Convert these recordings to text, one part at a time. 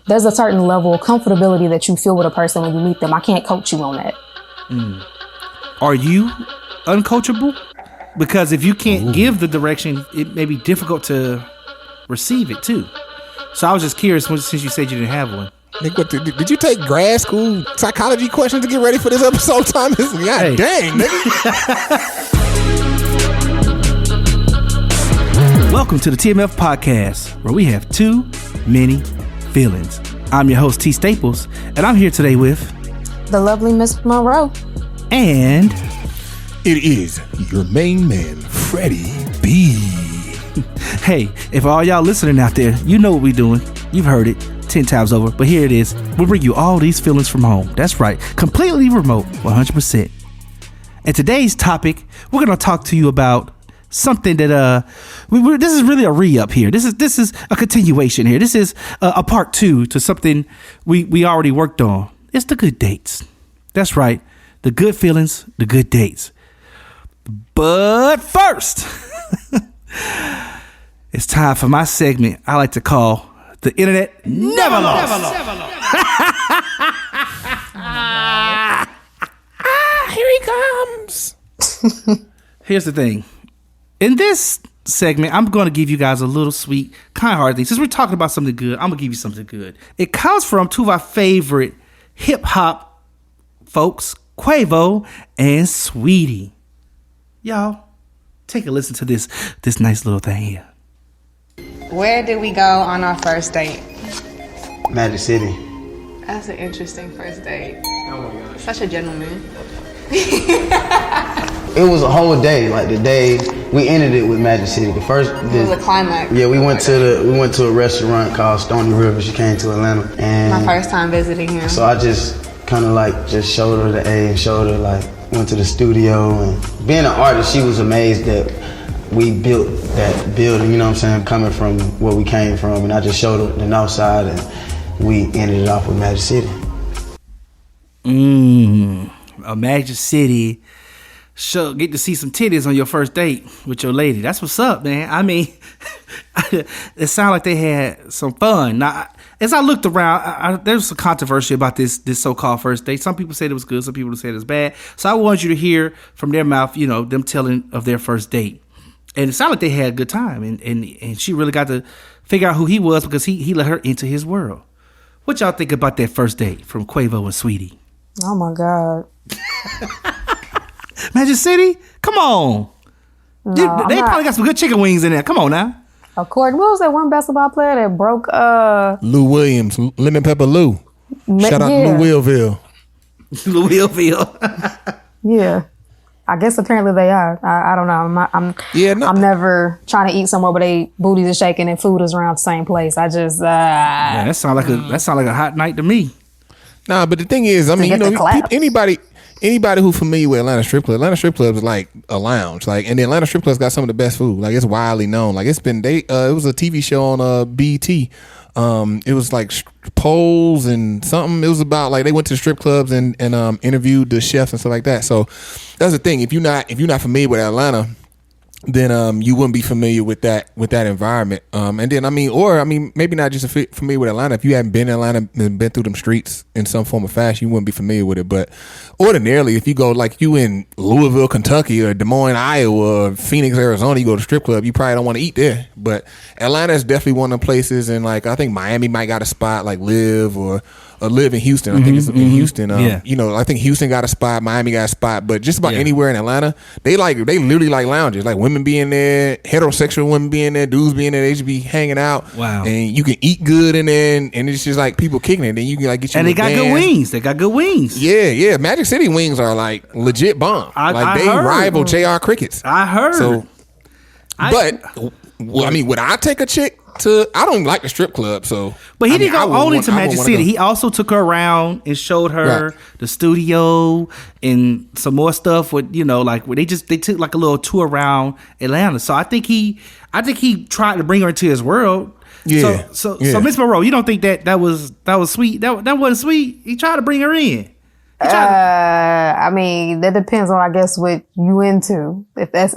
there's a certain level of comfortability that you feel with a person when you meet them. I can't coach you on that. Are you uncoachable? Because if you can't give the direction, it may be difficult to receive it too. So I was just curious since you said you didn't have one. Nick, did you take grad school psychology questions to get ready for this episode, Thomas? God dang, nigga. Welcome to the TMF Podcast, where we have too many feelings. I'm your host, T. Staples, and I'm here today with the lovely Miss Munroe. And it is your main man, Freddie B. Hey, if all y'all listening out there, you know what we're doing. You've heard it 10 times over, but here it is. We'll bring you all these feelings from home. That's right, completely remote, 100%. And today's topic, we're going to talk to you about something that this is really a re-up here. This is a continuation here. This is a part 2 to something we already worked on. It's the good dates. That's right, the good feelings, the good dates. But first, it's time for my segment I like to call the Internet Never Loss. Here he comes. Here's the thing. In this segment, I'm going to give you guys a little sweet, kind-hearted thing. Since we're talking about something good, I'm going to give you something good. It comes from two of our favorite hip-hop folks, Quavo and Saweetie. Y'all, take a listen to this nice little thing here. Where did we go on our first date? Magic City. That's an interesting first date. Oh my gosh. Such a gentleman. It was a whole day. Like the day we ended it with Magic City. It was a climax. Yeah, we went to a restaurant called Stony River. She came to Atlanta, and my first time visiting him. So I just kind of just showed her the A and showed her went to the studio, and being an artist, she was amazed that we built that building. You know what I'm saying? Coming from where we came from, and I just showed her the north side, and we ended it off with Magic City. A Magic City. Sure, get to see some titties on your first date with your lady. That's what's up, man. I mean, it sounded like they had some fun. Now, as I looked around, there's some controversy about this so-called first date. Some people said it was good. Some people said it was bad. So I want you to hear from their mouth, them telling of their first date. And it sounded like they had a good time. And she really got to figure out who he was because he let her into his world. What y'all think about that first date from Quavo and Saweetie? Oh, my God. Magic City? Come on. No, they probably got some good chicken wings in there. Come on now. According, what was that one basketball player that broke Lou Williams, Lemon Pepper Lou. Shout out to Lou Willville. Lou Willville. Yeah. I guess apparently they are. I don't know. I'm never trying to eat somewhere where they booties are shaking and food is around the same place. I just yeah, that sound like a hot night to me. Nah, but the thing is, I mean, anybody who's familiar with Atlanta strip clubs is like a lounge. And the Atlanta strip clubs got some of the best food. It's widely known. It was a TV show on BT. It was like polls and something. It was about they went to the strip clubs and interviewed the chefs and stuff like that. So that's the thing. If you're not familiar with Atlanta, then you wouldn't be familiar with that environment. And then maybe not just familiar with Atlanta. If you haven't been in Atlanta and been through them streets in some form of fashion, you wouldn't be familiar with it. But ordinarily, if you go you in Louisville, Kentucky, or Des Moines, Iowa, or Phoenix, Arizona, you go to strip club, you probably don't want to eat there. But Atlanta is definitely one of the places, and I think Miami might got a spot Live or Live in Houston. I think it's in Houston. I think Houston got a spot, Miami got a spot, but just about anywhere in Atlanta, they literally like lounges. Women be in there, heterosexual women be in there, dudes be in there, they just be hanging out. Wow. And you can eat good in there, and it's just people kicking it. Then you can get you. And they got good wings. They got good wings. Yeah. Magic City wings are legit bomb. They rival JR Crickets. I heard. So, would I take a chick I don't like the strip club, so. But he didn't go only to Magic City. He also took her around and showed her the studio and some more stuff with, where they took a little tour around Atlanta. So I think he tried to bring her into his world. Yeah. So Miss Munroe, you don't think that was sweet? That wasn't sweet. He tried to bring her in. That depends on, I guess, what you into. If that's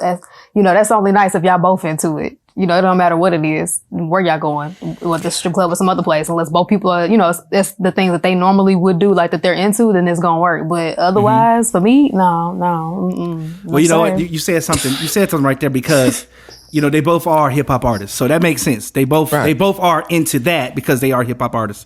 only nice if y'all both into it. You know, it don't matter what it is, where y'all going, whether the strip club or some other place, unless both people are, you know, it's the things that they normally would do, like that they're into, then it's gonna work. But otherwise, for me, no. Well, you know what? You said something. You said something right there because, you know, they both are hip hop artists, so that makes sense. They both are into that because they are hip hop artists.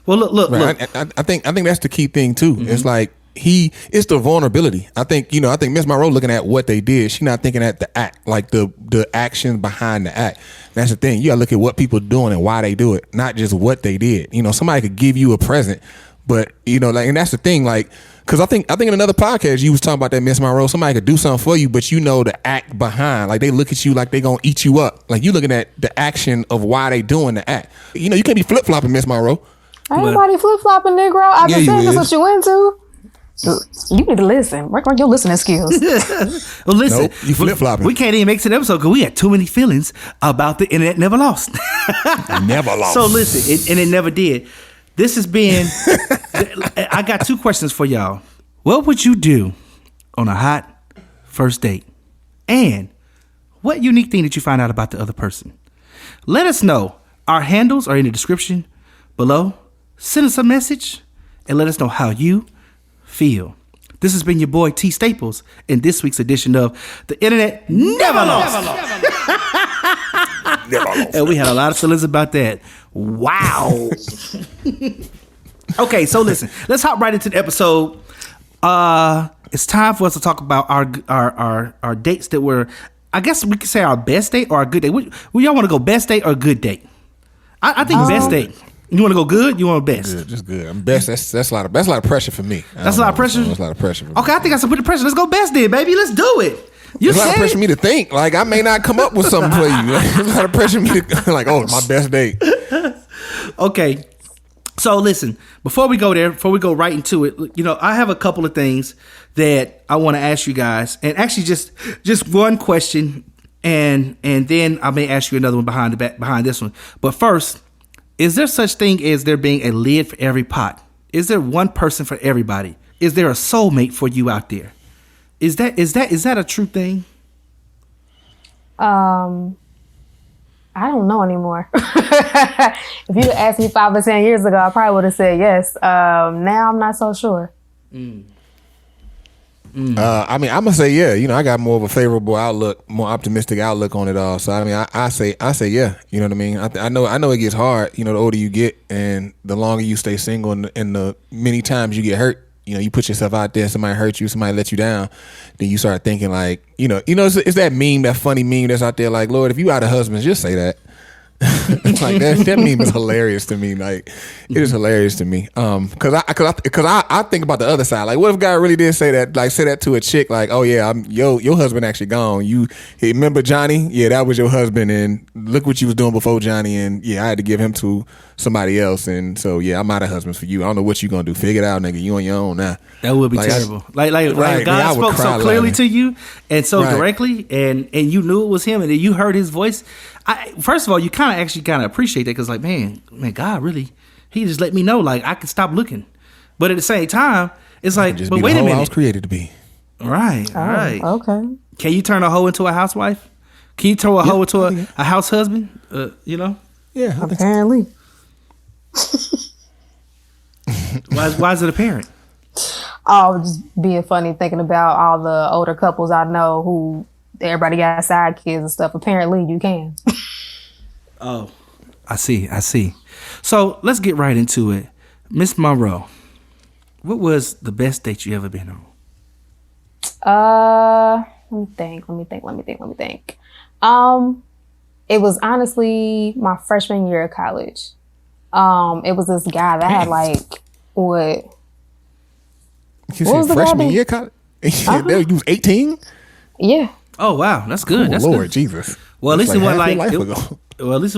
Well, look. I think that's the key thing too. It's like it's the vulnerability. I think Miss Munroe looking at what they did. She's not thinking at the act, like the action behind the act. That's the thing. You gotta look at what people doing and why they do it, not just what they did. You know, somebody could give you a present, but you know, like, and that's the thing, like, because I think in another podcast you was talking about that Miss Munroe. Somebody could do something for you, but you know the act behind. Like, they look at you like they gonna eat you up. Like, you looking at the action of why they doing the act. You know, you can't be flip flopping, Miss Munroe. Ain't nobody flip flopping, Negro. I just said that's what you into. You need to listen. Work on your listening skills. Well, listen, nope, you flip flopping. We can't even make it to the episode because we had too many feelings about the internet never lost. Never lost. So listen, and it never did. This has been. I got two questions for y'all. What would you do on a hot first date? And what unique thing did you find out about the other person? Let us know. Our handles are in the description below. Send us a message and let us know how you feel. This has been your boy T Staples in this week's edition of The Internet Never Lost. Never lost. And we had a lot of feelings about that. Wow. Okay, so listen, let's hop right into the episode. It's time for us to talk about our dates that were, I guess we could say, our best date or our good date. Would y'all want to go best date or good date? I think best date. You want to go good? You want best? Good, just good. I'm best. That's a lot of pressure for me. That's a lot of pressure. That's a lot of pressure. For me. Okay, I think I should put the pressure. Let's go best then, baby. Let's do it. It's a lot of pressure for me to think. Like, I may not come up with something for you. There's a lot of pressure for me to like, oh, my best date. Okay. So listen, before we go right into it, you know, I have a couple of things that I want to ask you guys, and actually just one question, and then I may ask you another one behind this one. But first, is there such thing as there being a lid for every pot? Is there one person for everybody? Is there a soulmate for you out there? Is that a true thing? I don't know anymore. If you'd asked me 5 or 10 years ago, I probably would have said yes. Now I'm not so sure. I mean, I'm gonna say yeah. You know, I got more of a favorable outlook, more optimistic outlook on it all. So I mean, I say yeah. You know what I mean? I know it gets hard. You know, the older you get, and the longer you stay single, and the many times you get hurt. You know, you put yourself out there, somebody hurt you, somebody let you down, then you start thinking like, you know, it's that meme, that funny meme that's out there. Like, Lord, if you out of husbands, just say that. Like that meme is hilarious to me. Like, it is hilarious to me. Cause I think about the other side. Like, what if God really did say that to a chick? Like, oh yeah, your husband actually gone. You remember Johnny? Yeah, that was your husband, and look what you was doing before Johnny. And yeah, I had to give him to somebody else, and so yeah, I'm out of husbands for you. I don't know what you gonna do. Figure it out, nigga. You on your own now. That would be terrible. Like God spoke so clearly to you and so directly, and you knew it was him, and then you heard his voice. First of all, you kind of appreciate that because, like, man, God really, he just let me know, like, I can stop looking. But at the same time, it's like, but wait a minute, I was created to be. Right. Okay. Can you turn a hoe into a housewife? Can you turn a hoe into a house husband? You know? Yeah. Apparently. Why is it apparent? Oh, just being funny, thinking about all the older couples I know who everybody got side kids and stuff. Apparently, you can. Oh, I see. So let's get right into it. Miss Munroe, what was the best date you ever been on? Let me think. It was honestly my freshman year of college. It was this guy that had like what? You said freshman year college? You was 18? Yeah. Oh wow, that's good. That's Lord good. Jesus. Well, at least it went like right. Well, at least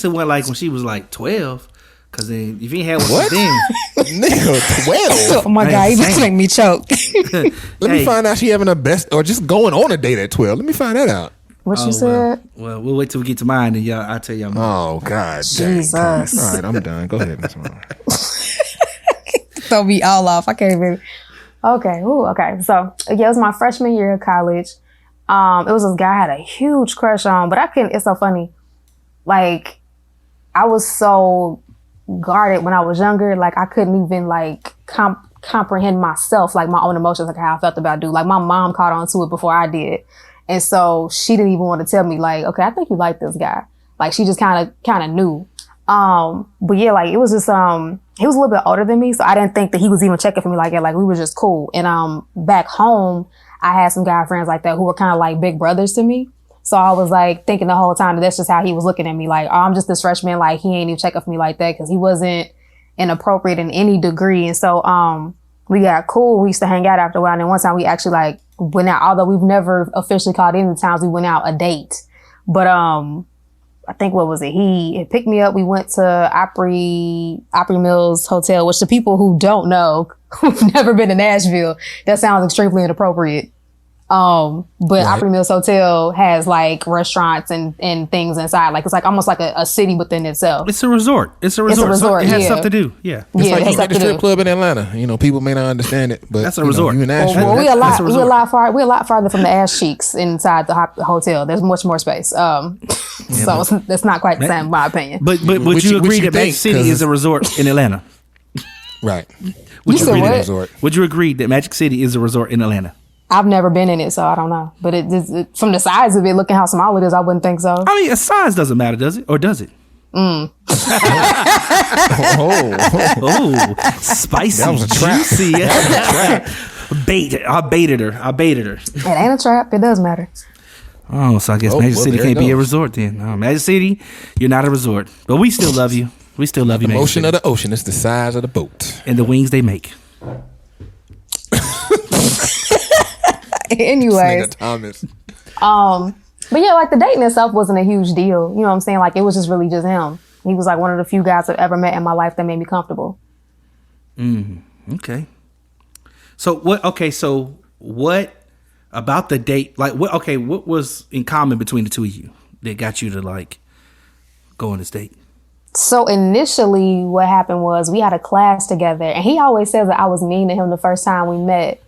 it went like when she was like 12. Cause then if you had one then, nigga, 12. Oh my God, you just make me choke. Let me find out she having a best or just going on a date at 12. Let me find that out. What you said? Well, we'll wait till we get to mine, and I'll tell y'all. Oh God, Jesus! All right, I'm done. Go ahead, Miss Munroe. Throw me all off. I can't even. Okay. Ooh, okay. So yeah, it was my freshman year of college. It was this guy I had a huge crush on, but I couldn't. It's so funny. Like, I was so guarded when I was younger. Like, I couldn't even like comprehend myself, like my own emotions, like how I felt about dude. Like, my mom caught on to it before I did, and so she didn't even want to tell me, like, okay, I think you like this guy. Like, she just kind of knew. But yeah, like, it was just he was a little bit older than me, so I didn't think that he was even checking for me like that. Like, we were just cool. And back home, I had some guy friends like that who were kind of like big brothers to me. So I was like thinking the whole time that that's just how he was looking at me. Like, oh, I'm just this freshman. Like, he ain't even checking for me like that, because he wasn't inappropriate in any degree. And so we got cool. We used to hang out after a while. And then one time we actually like went out, although we've never officially called any times we went out a date. But I think, what was it? He had picked me up. We went to Opry Mills Hotel, which the people who don't know, who've never been to Nashville, that sounds extremely inappropriate. But right. Opry Mills Hotel has like restaurants and things inside. Like, it's like almost like a city within itself. It's a resort. It's a resort. It has stuff to do. Yeah. It's like the strip club in Atlanta. You know, people may not understand it, but that's a resort. You in Nashville, well, we're a lot farther from the ass cheeks inside the hotel. There's much more space. So it's not quite the same, in my opinion. But would you agree that Magic City is a resort in Atlanta? Right. Would you agree that Magic City is a resort in Atlanta? I've never been in it, so I don't know. But it from the size of it, looking how small it is, I wouldn't think so. I mean, size doesn't matter, does it? Or does it? Oh, spicy. That was a trap. Juicy. I baited her. It ain't a trap. It does matter. Oh, so I guess Magic City can't be a resort then. No, Magic City, you're not a resort. But we still love you. We still love you, the Magic motion City. of the ocean is the size of the boat. And the wings they make. Anyways, Thomas. but yeah, like the dating itself wasn't a huge deal. You know what I'm saying? Like, it was just really just him. He was like one of the few guys I've ever met in my life that made me comfortable. Okay. So what about the date? Like, what was in common between the two of you that got you to like go on this date? So initially what happened was we had a class together, and he always says that I was mean to him the first time we met.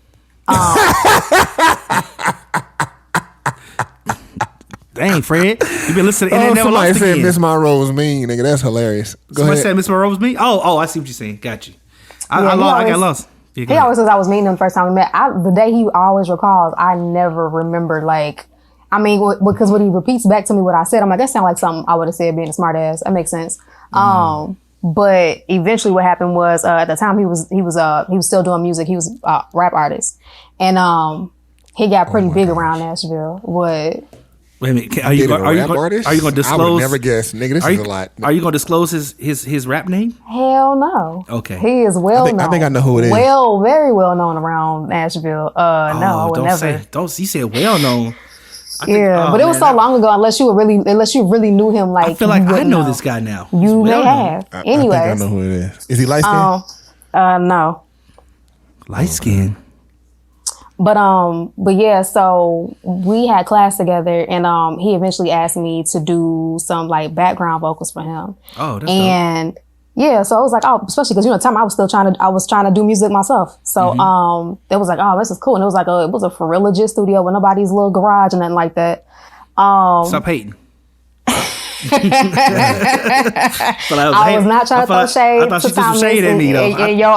Dang, Fred, you been listening to NEVA Loss somebody said again. Miss Monroe was mean, nigga. That's hilarious. Somebody said Miss Monroe was mean? Oh, I see what you're saying. Got you. I got lost. Yeah, he always says I was mean to him the first time we met. The day he always recalls, I never remember, like, I mean, because when he repeats back to me what I said, I'm like, that sounds like something I would have said being a smart ass. That makes sense. But eventually what happened was, at the time he was still doing music. He was a rap artist. And, he got pretty big around Nashville. What? Wait a minute. Are you going to disclose? I would never guess. Nigga, this is a lot. Are you going to disclose his rap name? Hell no. Okay. He is well known. I think I know who it is. Very well known around Nashville. No, I would never. You said well known. But it was so long ago. Unless you really knew him, like, I feel like I know this guy now. You may have. Anyways, I think I know who it is. Is he light skinned? No. Light skin. But yeah, so we had class together, and he eventually asked me to do some like background vocals for him. Oh, that's dope. Yeah, so I was like, oh, especially because, at the time I was trying to do music myself. So it was like, oh, this is cool. And it was like it was a for real legit studio with nobody's little garage and nothing like that. Stop hating. I was not trying to throw shade. I thought she threw some shade at me though. In your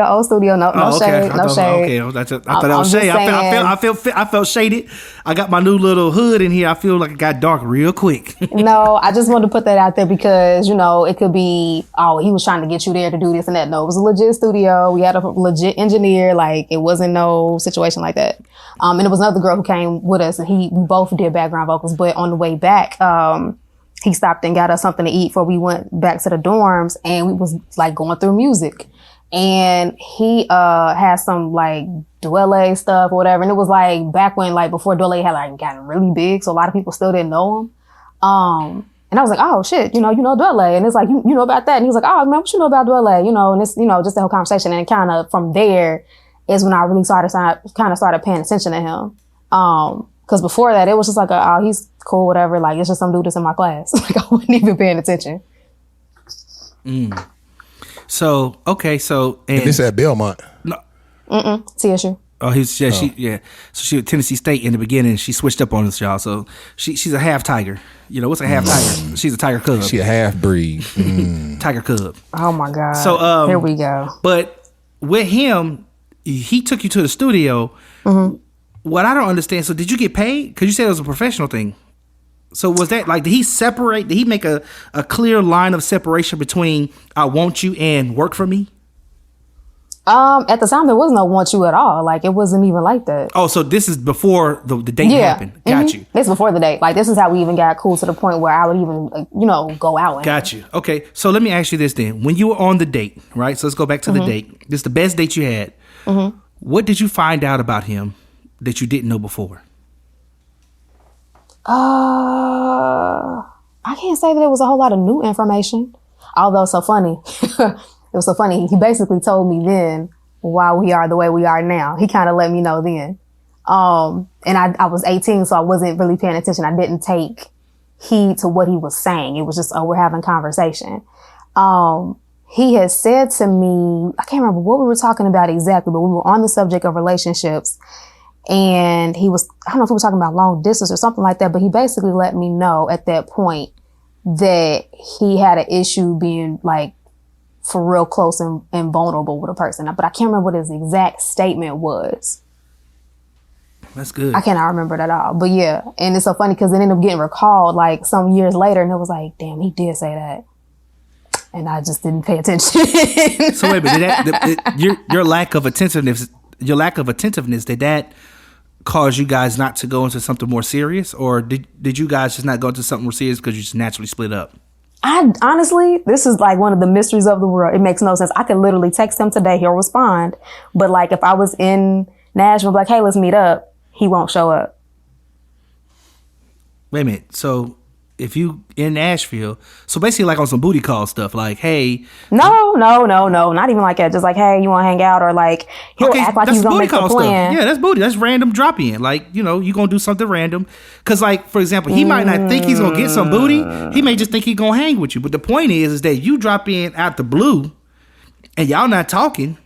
old studio, no shade. Okay, I thought that was shade. I felt shaded. I got my new little hood in here. I feel like it got dark real quick. No, I just wanted to put that out there because, it could be, oh, he was trying to get you there to do this and that. No, it was a legit studio. We had a legit engineer. Like, it wasn't no situation like that. And it was another girl who came with us, and we both did background vocals. But on the way back, he stopped and got us something to eat before we went back to the dorms, and we was like going through music. And he had some like Dwelle stuff or whatever. And it was like back when, like, before Dwelle had like gotten really big, so a lot of people still didn't know him. And I was like, oh shit, you know Dwelle. And it's like, you know about that? And he was like, oh man, what you know about Dwelle? And it's, just the whole conversation. And kind of from there is when I really started paying attention to him. Because before that, it was just like, oh, he's cool, whatever. Like, it's just some dude that's in my class. Like, I wasn't even paying attention. So, okay, so... And this at Belmont? No. TSU. Oh, she So she was Tennessee State in the beginning. She switched up on us, y'all. So she's a half tiger. You know what's a half tiger? She's a tiger cub. She a half breed. Tiger cub. Oh my god. So here we go. But with him, he took you to the studio. What I don't understand. So did you get paid? Because you said it was a professional thing. So was that like, did he separate? Did he make a clear line of separation between I want you and work for me? At the time, there was no want you at all. Like, it wasn't even like that. Oh, so this is before the date happened. Got you. This is before the date. Like, this is how we even got cool to the point where I would even, go out. Got you. Okay. So let me ask you this then. When you were on the date, right? So let's go back to the date. This is the best date you had. What did you find out about him that you didn't know before? I can't say that it was a whole lot of new information. Although, so funny. It was so funny. He basically told me then why we are the way we are now. He kind of let me know then. And I was 18, so I wasn't really paying attention. I didn't take heed to what he was saying. It was just, we're having conversation. He had said to me, I can't remember what we were talking about exactly, but we were on the subject of relationships. And I don't know if we were talking about long distance or something like that, but he basically let me know at that point that he had an issue being like, for real close and vulnerable with a person. But I can't remember what his exact statement was. That's good. I cannot remember it at all. But yeah, and it's so funny because it ended up getting recalled like some years later, and it was like, damn, he did say that. And I just didn't pay attention. So wait, but your lack of attentiveness, did that cause you guys not to go into something more serious? Or did you guys just not go into something more serious because you just naturally split up? Honestly, this is like one of the mysteries of the world. It makes no sense. I could literally text him today. He'll respond. But like if I was in Nashville, like, hey, let's meet up, he won't show up. Wait a minute. So if you in Nashville, so basically like on some booty call stuff, like, hey. No. Not even like that. Just like, hey, you want to hang out? Or like, he'll act like he's going to make the plan. Stuff. Yeah, that's booty. That's random drop in. Like, you going to do something random. Because like, for example, he might not think he's going to get some booty. He may just think he's going to hang with you. But the point is that you drop in out the blue and y'all not talking.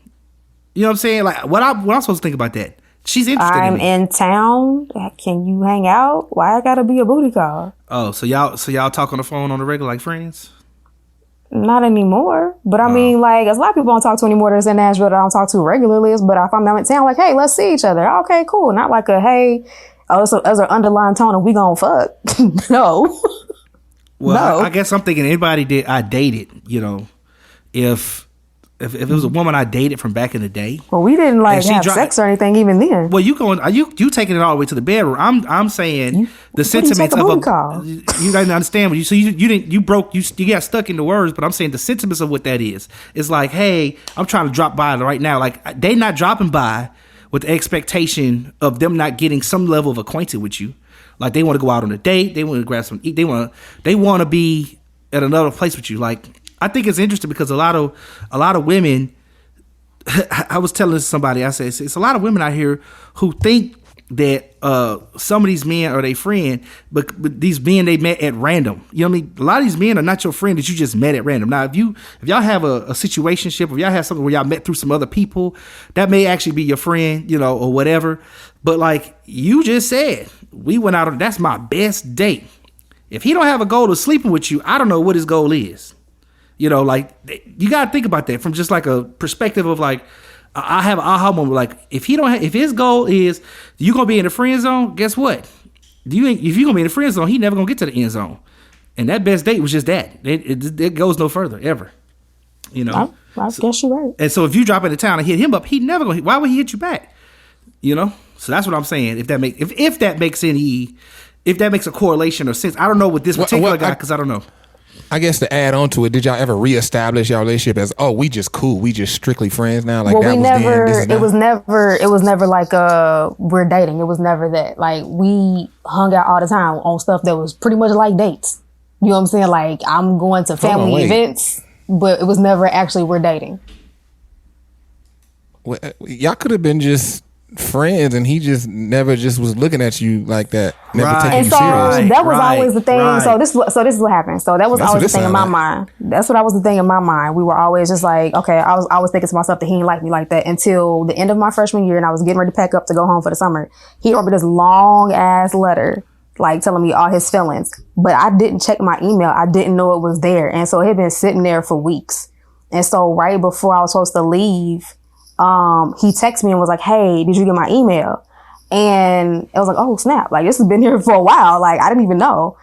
You know what I'm saying? Like, what I'm supposed to think about that? She's interested in me. I'm in town. Can you hang out? Why I gotta be a booty call? Oh, so y'all talk on the phone on the regular like friends? Not anymore. But I mean, like, there's a lot of people I don't talk to anymore that's in Nashville that I don't talk to regularly. But if I'm in town, like, hey, let's see each other. Okay, cool. Not like a, hey, there's an underlying tone of we gonna fuck. No. Well, no. I guess I'm thinking anybody I dated, if it was a woman I dated from back in the day. Well, we didn't like have sex or anything even then. Well, you taking it all the way to the bedroom. I'm saying the sentiments of a call. You didn't understand what you got stuck in the words, but I'm saying the sentiments of what that is. It's like, hey, I'm trying to drop by right now. Like they not dropping by with the expectation of them not getting some level of acquainted with you. Like they want to go out on a date, they want to grab some eat, they want to be at another place with you. Like I think it's interesting because a lot of women. I was telling somebody, I said it's a lot of women out here who think that some of these men are their friend, but these men they met at random. You know what I mean? A lot of these men are not your friend that you just met at random. Now, if y'all have a situationship, or y'all have something where y'all met through some other people, that may actually be your friend, or whatever. But like you just said, we went out on, that's my best date. If he don't have a goal of sleeping with you, I don't know what his goal is. Like you got to think about that from just like a perspective of like, I have an aha moment. Like if his goal is you going to be in the friend zone, guess what? If you're going to be in the friend zone, he never going to get to the end zone. And that best date was just that. It goes no further ever. I guess you're right. And so if you drop into town and hit him up, he never going to, why would he hit you back? So that's what I'm saying. If that makes a correlation or sense. I don't know with this particular guy, because I don't know. I guess to add on to it, did y'all ever reestablish your relationship as, we just cool, we just strictly friends now? Like that it was never like we're dating. It was never that. Like we hung out all the time on stuff that was pretty much like dates. You know what I'm saying? Like I'm going to family events, but it was never actually we're dating. Well, y'all could have been just friends, and he just never just was looking at you like that, never taking And you so serious. that was always the thing. Right. So this is what happened. So that was That's always what the this thing in sound my like. mind. That's what I was the thing in my mind. We were always just like, okay, I was thinking to myself that he didn't like me like that until the end of my freshman year, and I was getting ready to pack up to go home for the summer. He wrote me this long ass letter, like telling me all his feelings, but I didn't check my email. I didn't know it was there, and so it had been sitting there for weeks. And so right before I was supposed to leave, he texted me and was like, "Hey, did you get my email?" And I was like, "Oh snap! Like this has been here for a while. Like I didn't even know."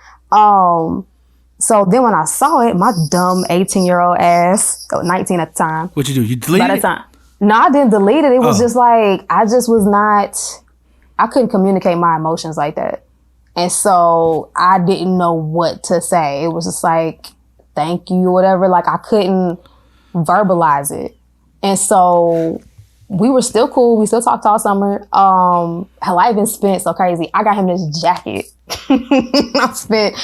So then when I saw it, my dumb 18-year-old ass, 19 at the time. What you do? You deleted By it? the time, no, I didn't delete it. It was just like I just was not. I couldn't communicate my emotions like that, and so I didn't know what to say. It was just like, "Thank you," or whatever. Like I couldn't verbalize it, and so we were still cool. We still talked all summer. Hell, I even spent so crazy. I got him this jacket. I spent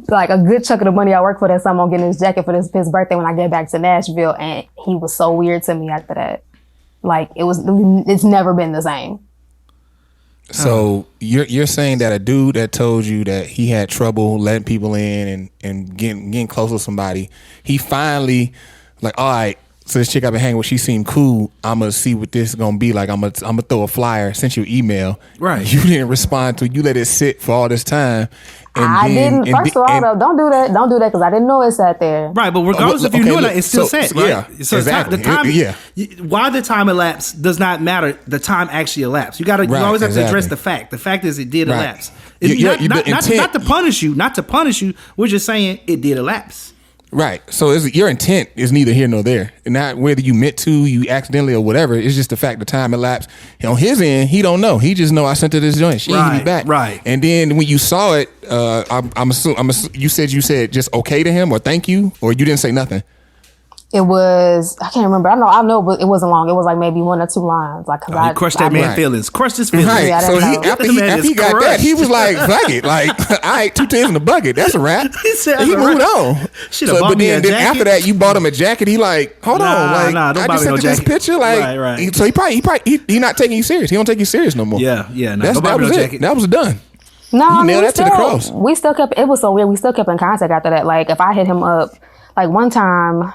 like a good chunk of the money I worked for that summer on getting this jacket for his birthday when I get back to Nashville, and he was so weird to me after that. Like it's never been the same. So you're saying that a dude that told you that he had trouble letting people in and getting close with somebody, he finally like, all right, so this chick I've been hanging with, she seemed cool. I'm gonna see what this is gonna be like. I'm gonna throw a flyer, sent you an email. Right. You didn't respond to it. You let it sit for all this time. And I then, didn't. First of all, though, don't do that. Don't do that because I didn't know it sat there. Right, but regardless if you Okay, knew it, look, it's still so- set, so, right? yeah, So exactly. the time, Yeah. Why the time elapsed does not matter. The time actually elapsed. You Right, you always have to address exactly. the fact. The fact is it did Right. elapse. The Not intent- to punish you. Not to punish you. We're just saying it did elapse. Right. So your intent is neither here nor there. And not whether you meant to, you accidentally or whatever. It's just the fact the time elapsed. On his end, he don't know. He just know I sent her this joint. She ain't hit me back. Right. And then when you saw it, I'm assuming you said just okay to him or thank you, or you didn't say nothing. It was, I can't remember. I know, but it wasn't long. It was like maybe 1 or 2 lines. Like, cause You crushed that man's Right. feelings. Crushed his feelings. Right. Yeah, I So didn't know. after The man he is got that, crushed. he was like, fuck it. Like, all right, 2 tens in the bucket. That's a wrap. He said, he "That's a moved wrap." on. Should've bought but me a then jacket. after that, you bought him a jacket. He like, hold on. Like, don't I buy just me no sent you this jacket. picture. Like, Right. So he not taking you serious. He don't take you serious no more. Yeah. No, don't buy That me was no it. jacket. That was done. No, I mean, nailed that to the cross. We still kept, it was so weird. We still kept in contact after that. Like if I hit him up, like one time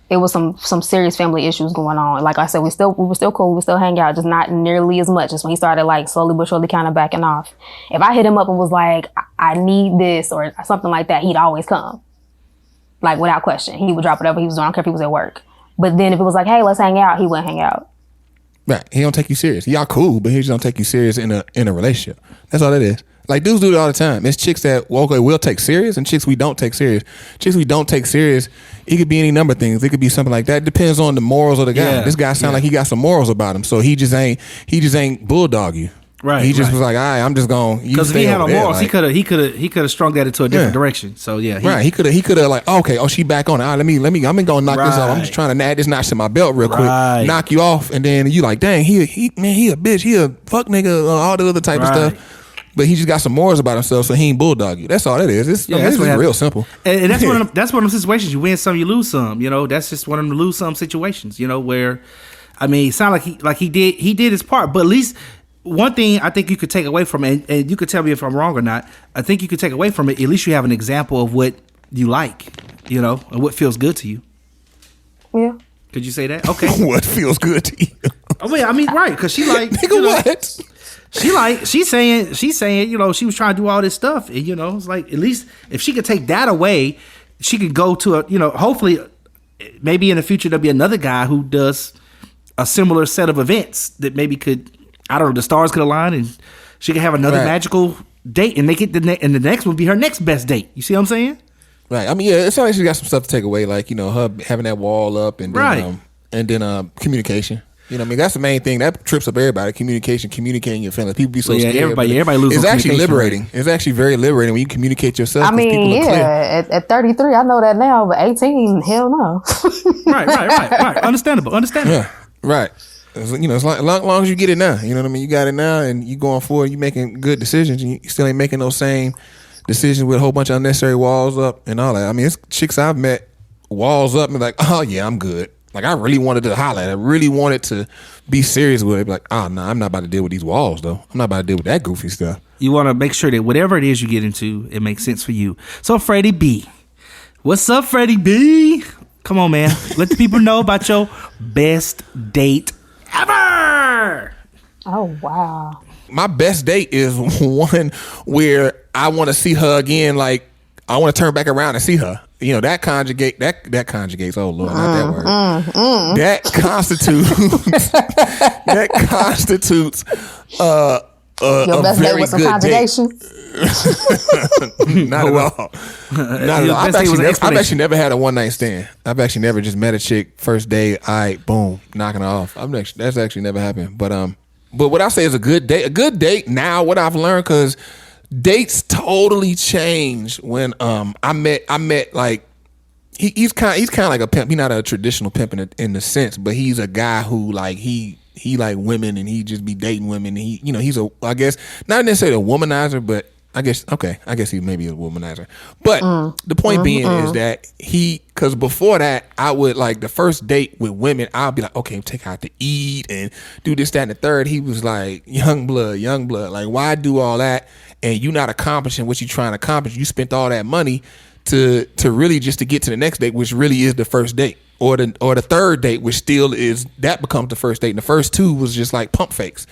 it was some serious family issues going on. Like I said, we were still cool. We still hang out, just not nearly as much as when he started like slowly but surely kind of backing off. If I hit him up and was like, I need this or something like that, he'd always come. Like without question. He would drop whatever he was doing. I don't care if he was at work. But then if it was like, hey, let's hang out, he wouldn't hang out. Right. He don't take you serious. Y'all cool, but he just don't take you serious in a relationship. That's all it is. Like dudes do it all the time. There's chicks that will take serious and chicks we don't take serious. Chicks we don't take serious, it could be any number of things. It could be something like that. It depends on the morals of the guy. Yeah, This guy sound like he got some morals about him. So he just ain't bulldog you. Right, He just right. was like, all right, I'm just going. Because if he had no morals, he could have strung that into a different Yeah. direction. So yeah, Right, he could have like, okay, she back on it. All right, let me. I'm gonna go knock this off. I'm just Right. trying to add this notch to my belt real quick, Right. knock you off, and then you like, dang, he a bitch, he a fuck nigga, all the other type of Right. stuff. But he just got some morals about himself, so he ain't bulldog you. That's all it is. It's that's what real happened. simple. And that's one of them situations. You win some, you lose some. You know, that's just one of them lose some situations. You know, where I mean, it sounded like he did his part. But at least one thing I think you could take away from it, and you could tell me if I'm wrong or not. I think you could take away from it. At least you have an example of what you like. You know, and what feels good to you. Yeah. Could you say that? Okay. What feels good to you? I mean, right? Because she like, Nigga, you know, what? she's saying, you know, she was trying to do all this stuff, and you know, it's like at least if she could take that away, she could go to a, you know, hopefully, maybe in the future there'll be another guy who does a similar set of events that maybe could, I don't know, the stars could align and she could have another Right. magical date and make it and the next one be her next best date. You see what I'm saying? Right. I mean, yeah, it sounds like she got some stuff to take away, like, you know, her having that wall up and then, Right. Communication. You know what I mean? That's the main thing. That trips up everybody. Communicating your feelings. People be so Yeah, scared. everybody but loses It's actually communication, liberating. It's actually very liberating when you communicate yourself. I 'cause people mean, are clear. yeah, at 33, I know that now, but 18, hell no. Right. Understandable. Yeah, right. You know, as long as you get it now, you know what I mean? You got it now and you going forward, you making good decisions and you still ain't making those same decisions with a whole bunch of unnecessary walls up and all that. I mean, it's chicks I've met, walls up and like, oh yeah, I'm good. Like I really wanted to holler. I really wanted to be serious with it. Like, oh no, I'm not about to deal with these walls though. I'm not about to deal with that goofy stuff. You want to make sure that whatever it is you get into, it makes sense for you. So Freddie B, what's up, Freddie B? Come on, man. Let the people know about your best date ever. Oh wow. My best date is one where I want to see her again. Like I want to turn back around and see her. You know, that conjugates. Oh Lord, not that word. That constitutes your best date with some conjugation. Not at all. Not at all. I've actually never had a one night stand. I've actually never just met a chick first day. Boom, knocking her off. That's actually never happened. But what I say is a good date. A good date. Now, what I've learned, because dates totally changed when I met like he's kind of like a pimp. He's not a traditional pimp in the sense, but he's a guy who like he like women and he just be dating women. And he's I guess not necessarily a womanizer, but I guess he may be a womanizer. But the point being is that because before that, I would like the first date with women, I'll be like, okay, take her out to eat and do this, that, and the third. He was like, young blood. Like, why do all that? And you not accomplishing what you're trying to accomplish. You spent all that money to really just to get to the next date, which really is the first date, or the third date, which still is that becomes the first date. And the first two was just like pump fakes.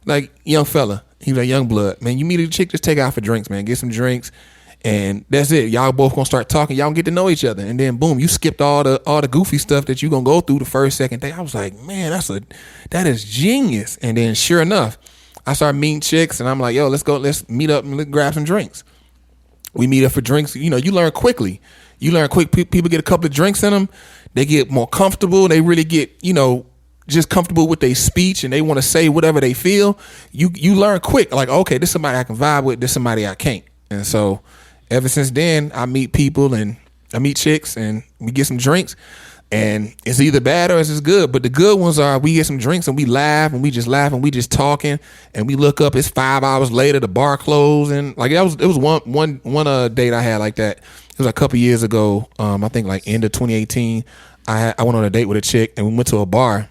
Like, young fella, he was like, young blood, man. You meet a chick, just take out for drinks, man. Get some drinks, and that's it. Y'all both gonna start talking. Y'all gonna get to know each other, and then boom, you skipped all the goofy stuff that you gonna go through the first, second date. I was like, man, that is genius. And then sure enough, I started meeting chicks, and I'm like, yo, let's meet up and let's grab some drinks. We meet up for drinks. You learn quickly. People get a couple of drinks in them. They get more comfortable. They really get, just comfortable with their speech, and they want to say whatever they feel. You learn quick. Like, okay, this is somebody I can vibe with. This is somebody I can't. And so ever since then, I meet people and I meet chicks and we get some drinks. And it's either bad or it's good. But the good ones are we get some drinks and we laugh and we just talking and we look up. It's 5 hours later, the bar closed, and like it was one date I had like that. It was a couple years ago. I think like end of 2018. I went on a date with a chick and we went to a bar.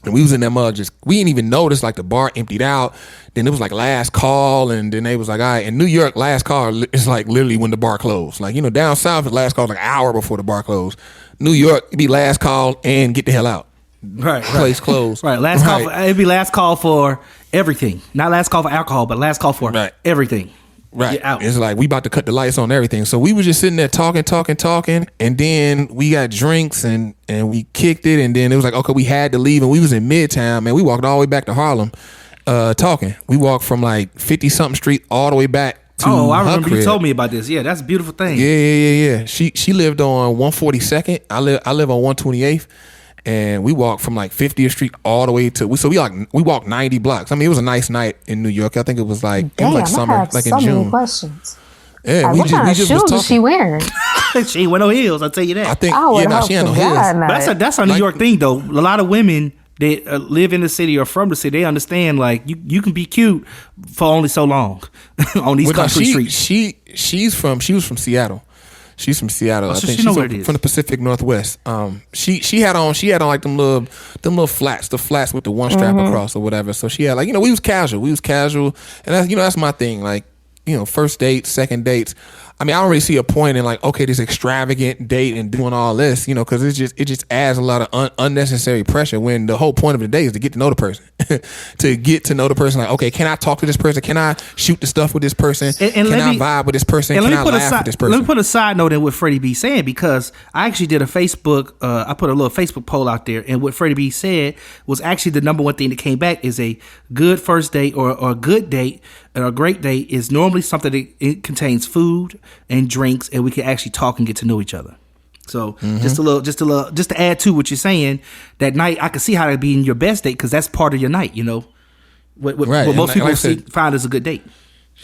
And we was in that mug, we didn't even notice, like the bar emptied out. Then it was like last call, and then they was like, all right, in New York, last call is like literally when the bar closed. Like, down south, the last call is like an hour before the bar closed. New York, it'd be last call and get the hell out. Right. Place closed. Right. Last call, it'd be last call for everything. Not last call for alcohol, but last call for everything. Right. It's like we about to cut the lights on everything. So we were just sitting there talking, and then we got drinks and we kicked it, and then it was like, okay, we had to leave, and we was in Midtown, man. We walked all the way back to Harlem talking. We walked from like 50-something street all the way back to I remember crib. You told me about this. Yeah, that's a beautiful thing. Yeah. She lived on 142nd. I live on 128th. And we walked from like 50th Street all the way to we walked 90 blocks. I mean, it was a nice night in New York. I think it was like summer, like in June. Many questions. Yeah, what kind of shoes is she wearing? She ain't wear no heels. I'll tell you that. I think she ain't no heels. But that's a New York thing though. A lot of women that live in the city or from the city, they understand like you can be cute for only so long on these country streets. She was from Seattle. She's from Seattle. I think she's from the Pacific Northwest. She had on like them little flats, the flats with the one strap across or whatever. So she had like, we was casual, and that's my thing. Like, first dates, second dates. I mean, I don't really see a point in like, okay, this extravagant date and doing all this, because it just adds a lot of unnecessary pressure when the whole point of the day is to get to know the person, to get to know the person. Like, okay, can I talk to this person? Can I shoot the stuff with this person? Can I vibe with this person? Can I laugh with this person? Let me put a side note in what Freddie B saying, because I actually did a Facebook, I put a little Facebook poll out there, and what Freddie B said was actually the number one thing that came back is a good first date or a good date. A great date is normally something that it contains food and drinks, and we can actually talk and get to know each other. So just to add to what you're saying, that night I can see how that'd be in your best date, because that's part of your night. What most people find as a good date.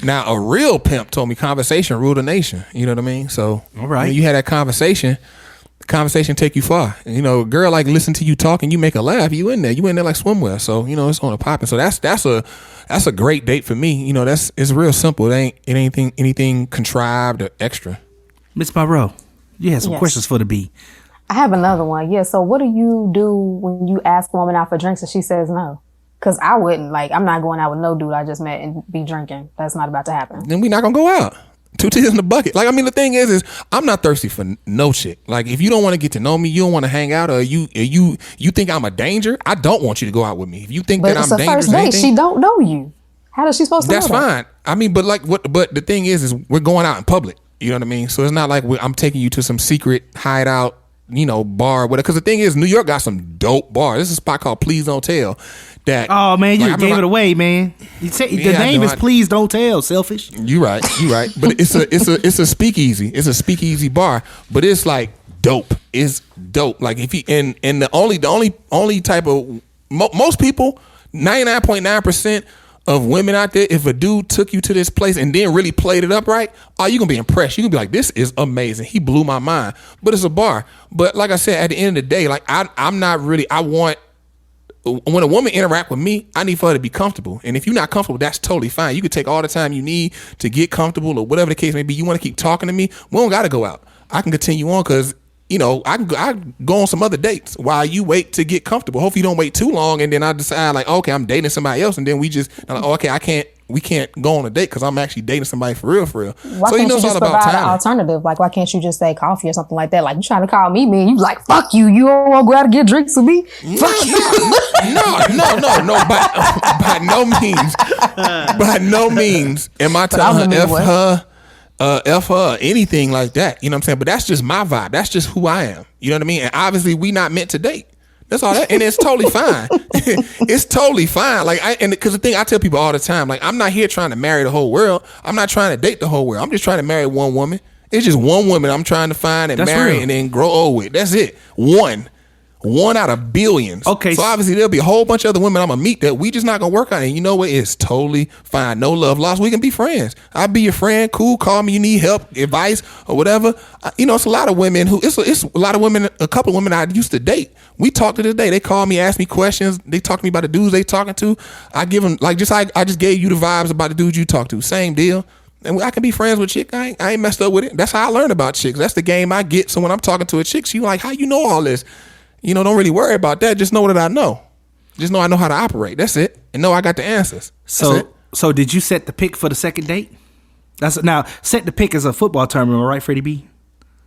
Now, a real pimp told me conversation ruled a nation. You know what I mean? So all right, when you had that conversation take you far. A girl like listen to you talk and you make her laugh. You in there like swimwear. So it's on a popping. So that's a great date for me. It's real simple. It ain't anything contrived or extra. Miss Munroe, you had some questions for the B. I have another one. Yeah. So what do you do when you ask a woman out for drinks and she says no? Because I wouldn't. Like, I'm not going out with no dude I just met and be drinking. That's not about to happen. Then we not gonna go out. 2 titties in the bucket. Like, I mean, the thing is I'm not thirsty for no chick. Like, if you don't want to get to know me, you don't want to hang out, or you think I'm a danger, I don't want you to go out with me. If you think that I'm dangerous, first date. She don't know you. How is she supposed to know that? That's fine. I mean, but the thing is we're going out in public. You know what I mean? So it's not like I'm taking you to some secret hideout, bar, whatever. Because the thing is, New York got some dope bars. There's a spot called Please Don't Tell. That, oh man, you gave it away, man. You say the name is Please Don't Tell. Selfish. You right. But it's a speakeasy. It's a speakeasy bar. But it's like dope. It's dope. Like if you and the only type of most people, 99.9% of women out there, if a dude took you to this place and then really played it up right, you're gonna be impressed. You're gonna be like, this is amazing. He blew my mind. But it's a bar. But like I said, at the end of the day, like I'm not really. When a woman interact with me, I need for her to be comfortable. And if you're not comfortable, that's totally fine. You can take all the time you need to get comfortable or whatever the case may be. You want to keep talking to me, we don't got to go out. I can continue on because, I can go on some other dates while you wait to get comfortable. Hopefully you don't wait too long and then I decide like, okay, I'm dating somebody else. And then we just, we can't go on a date because I'm actually dating somebody for real. Why can't you just provide an alternative? Like, why can't you just say coffee or something like that? Like, you trying to call me, man? You like, fuck you. You don't want to go out and get drinks with me? Fuck you. No. By no means am I telling her F her, anything like that. You know what I'm saying? But that's just my vibe. That's just who I am. You know what I mean? And obviously we not meant to date. That's all that, and it's totally fine. It's totally fine. Like because the thing I tell people all the time, like I'm not here trying to marry the whole world. I'm not trying to date the whole world. I'm just trying to marry one woman. It's just one woman I'm trying to find and marry and then grow old with. That's it. One out of billions. Okay. So obviously there'll be a whole bunch of other women I'm gonna meet that we just not gonna work on. And you know what? It's totally fine. No love lost. We can be friends. I'll be your friend. Cool. Call me. You need help, advice, or whatever. It's a lot of women who. It's a lot of women. A couple of women I used to date. We talk to this day. They call me, ask me questions. They talk to me about the dudes they talking to. I give them I just gave you the vibes about the dudes you talk to. Same deal. And I can be friends with chick. I ain't messed up with it. That's how I learned about chicks. That's the game I get. So when I'm talking to a chick, she like, how you know all this? Don't really worry about that. Just know that I know. Just know I know how to operate. That's it. And know I got the answers. So did you set the pick for the second date? Now set the pick as a football term, right, Freddie B?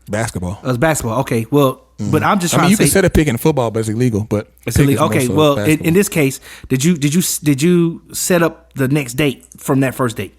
Basketball. It was basketball. Okay. Well, but I'm just trying to say. You can set a pick in football, but it's illegal. But it's illegal. Okay. Well, in this case, did you set up the next date from that first date?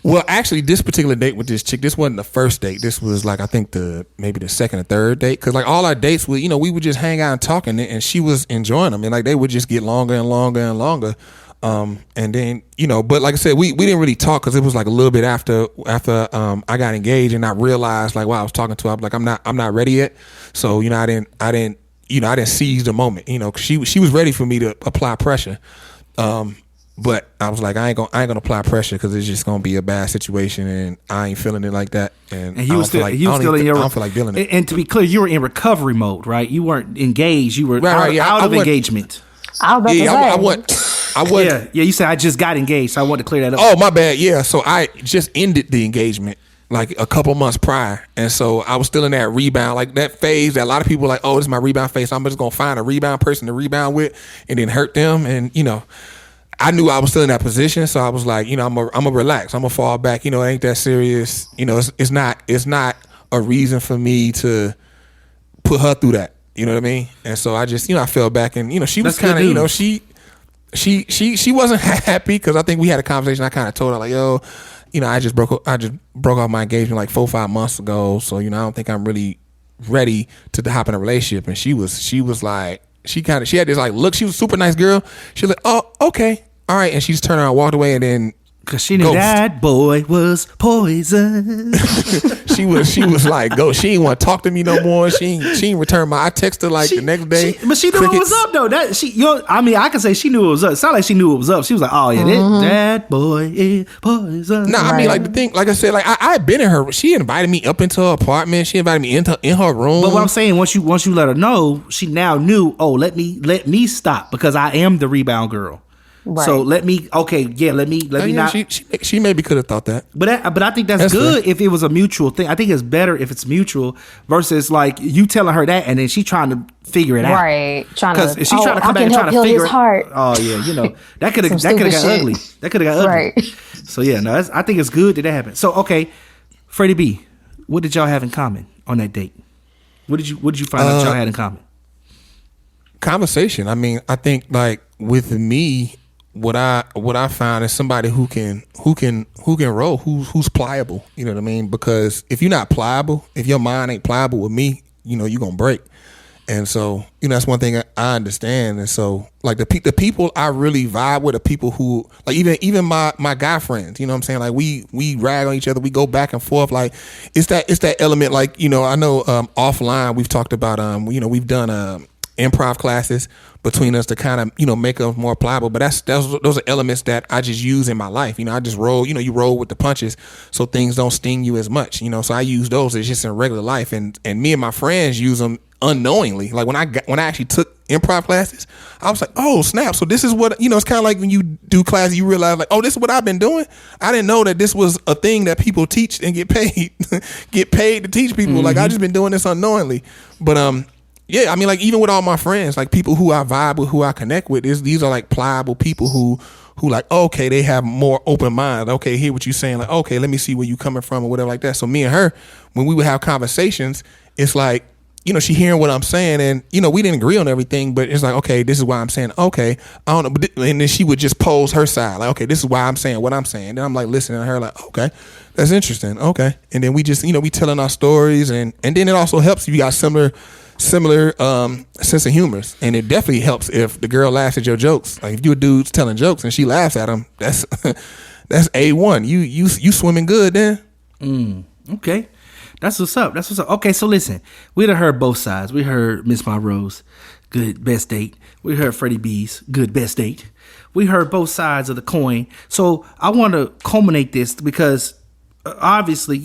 Well, actually, this particular date with this chick, this wasn't the first date. This was like, I think maybe the second or third date. Cause like all our dates we would just hang out and talk and she was enjoying them. And like, they would just get longer and longer and longer. And then, but like I said, we didn't really talk cause it was like a little bit after I got engaged and I realized like, while I was talking to her, I was like, I'm not ready yet. So, I didn't seize the moment, cause she was ready for me to apply pressure. But I was like, I ain't gonna apply pressure because it's just gonna be a bad situation, and I ain't feeling it like that. And I don't feel like dealing it. And to be clear, you were in recovery mode, right? You weren't engaged. You were out of engagement. I was. Yeah. You said I just got engaged, so I wanted to clear that up. Oh, my bad. Yeah. So I just ended the engagement like a couple months prior, and so I was still in that rebound, like that phase that a lot of people are like, oh, this is my rebound phase. So I'm just gonna find a rebound person to rebound with, and then hurt them, and I knew I was still in that position, so I was like, I'm gonna relax. I'm gonna fall back. It ain't that serious. It's not a reason for me to put her through that. You know what I mean? And so I just, I fell back, and she was kind of, she wasn't happy because I think we had a conversation. I kind of told her like, yo, I just broke off my engagement like 4 or 5 months ago, so I don't think I'm really ready to hop in a relationship. And she was like. She had this like look. She was a super nice girl. She was like, oh, okay, all right. And she just turned around, walked away, and then because she knew that boy was poison. she was like, go. She didn't want to talk to me no more. She ain't return my. I texted her like the next day. But she knew it was up though. I can say she knew it was up. It sounded like she knew it was up. She was like, oh yeah, that boy is poison. No, I mean like the thing, like I said, like I had been in her. She invited me up into her apartment. She invited me in her room. But what I'm saying, once you let her know, she now knew. Oh, let me stop because I am the rebound girl. Right. So let me not. She maybe could have thought that. But I think that's good fair. if it was a mutual thing. I think it's better if it's mutual versus like you telling her that and then she trying to figure it out. Right. Because if she's trying to come back and trying to figure it out. Oh yeah, that could have got ugly. That could have got ugly. Right. So yeah, no, I think it's good that happened. So okay, Freddie B, what did y'all have in common on that date? What did you find out y'all had in common? Conversation. I mean, I think like with me, what I found is somebody who can roll, who's pliable. You know what I mean? Because if you're not pliable, if your mind ain't pliable with me, you're gonna break. And so, that's one thing I understand. And so, like the people I really vibe with are people who, like even my guy friends. You know what I'm saying? Like we rag on each other. We go back and forth. Like it's that element. Like I know offline we've talked about we've done improv classes between us to kind of make us more pliable. But those are elements that I just use in my life. I just roll. You roll with the punches, so things don't sting you as much. So I use those as just in regular life, and me and my friends use them unknowingly. Like when I actually took improv classes, I was like, oh snap! So this is what it's kind of like when you do classes, you realize like, oh, this is what I've been doing. I didn't know that this was a thing that people teach and get paid to teach people. Like I just been doing this unknowingly, but yeah, I mean, like even with all my friends, like people who I vibe with, who I connect with, these are like pliable people who like, okay, they have more open mind. Okay, hear what you're saying. Like, okay, let me see where you coming from or whatever like that. So me and her, when we would have conversations, it's like, she hearing what I'm saying, and we didn't agree on everything, but it's like, okay, this is why I'm saying, okay, I don't know, but and then she would just pose her side, like, okay, this is why I'm saying what I'm saying. Then I'm like listening to her, like, okay, that's interesting, okay, and then we just, we telling our stories, and then it also helps if you got similar sense of humor, and it definitely helps if the girl laughs at your jokes. Like if you a dude's telling jokes and she laughs at them, that's A1. You swimming good then. Okay. That's what's up. Okay, so listen, we done heard both sides. We heard Miss Munroe's good best date. We heard Freddie B's good best date. We heard both sides of the coin. So I want to culminate this because obviously,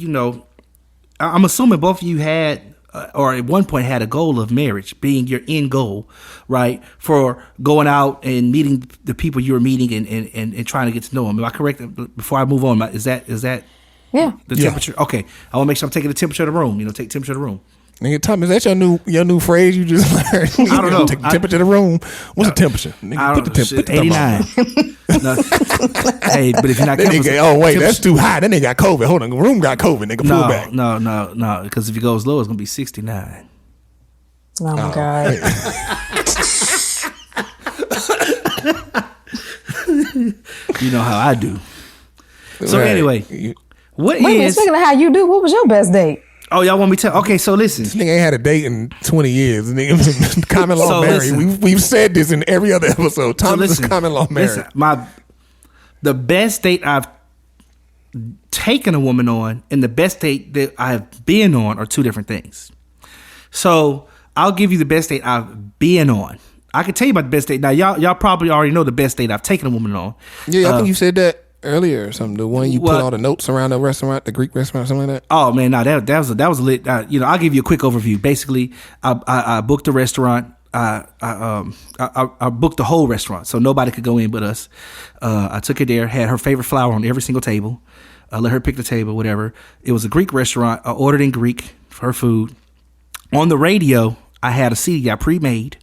I'm assuming both of you had or at one point had a goal of marriage being your end goal, right? For going out and meeting the people you were meeting and trying to get to know them. Am I correct? Before I move on, is that yeah. The temperature? Okay. I want to make sure I'm taking the temperature of the room. Take temperature of the room. Nigga, Tom, is that your new phrase you just learned? I don't know. Take the temperature of the room. What's the temperature? Nigga, put the 89. No. Hey, but if you're not careful. Oh, wait, that's too high. That nigga got COVID. Hold on. The room got COVID. Nigga, pull back. No. Because if it goes low, it's going to be 69. Oh, my God. You know how I do. So, anyway. Wait a minute, speaking of how you do, what was your best date? Oh, y'all want me to tell? Okay, so listen. This nigga ain't had a date in 20 years. Nigga, common law married. We've said this in every other episode. Thomas is common law married. Listen, the best date I've taken a woman on and the best date that I've been on are two different things. So I'll give you the best date I've been on. I can tell you about the best date. Now, y'all probably already know the best date I've taken a woman on. Yeah, I think you said that earlier or something. The one you put all the notes around the restaurant, the Greek restaurant, something like that. Oh man, no, that was lit. I'll give you a quick overview. Basically, I booked a restaurant. I booked the whole restaurant, so nobody could go in but us. I took her there, had her favorite flower on every single table. Let her pick the table, whatever. It was a Greek restaurant. I ordered in Greek for her food. On the radio, I had a CD I pre-made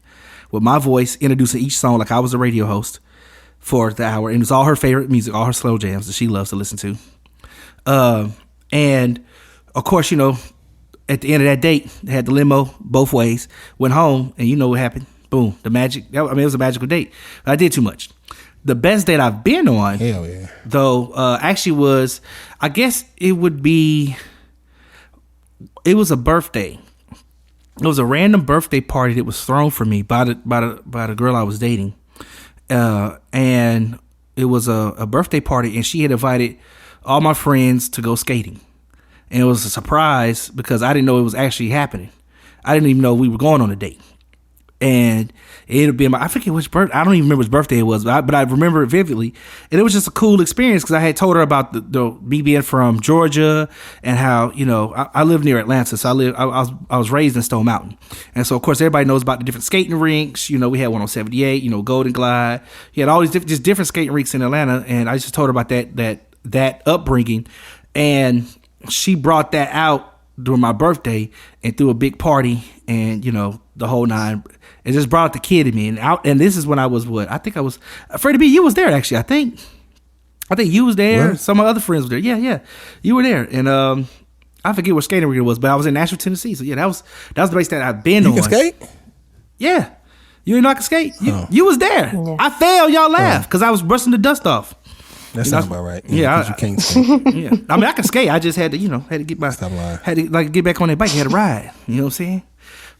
with my voice introducing each song like I was a radio host for the hour, and it was all her favorite music, all her slow jams that she loves to listen to. And of course, at the end of that date, they had the limo both ways, went home, and you know what happened? Boom, the magic. It was a magical date. I did too much. The best date I've been on, hell yeah, though, actually was, I guess it was a birthday. It was a random birthday party that was thrown for me by the girl I was dating. And it was a birthday party, and she had invited all my friends to go skating. And it was a surprise because I didn't know it was actually happening. I didn't even know we were going on a date. And it ended up being I forget which birthday. I don't even remember which birthday it was, but I remember it vividly. And it was just a cool experience because I had told her about me being from Georgia and how, you know, I live near Atlanta. So I was raised in Stone Mountain. And so, of course, everybody knows about the different skating rinks. You know, we had one on 78, you know, Golden Glide. He had all these different skating rinks in Atlanta. And I just told her about that upbringing. And she brought that out during my birthday and threw a big party and, you know, the whole nine. It just brought out the kid in me. And this is when I was Freddie B, you was there actually, I think you was there. What? Some of my other friends were there. Yeah. You were there. And I forget what skating rink it was, but I was in Nashville, Tennessee. So yeah, that was the place that I've been on. You can skate? Yeah. You didn't know I could skate? You was there. Yeah. I failed, y'all laugh because I was brushing the dust off. That sounds about right. Yeah, you can't skate. Yeah, I mean I can skate. I just had to, get get back on that bike. Had to ride. You know what I'm saying?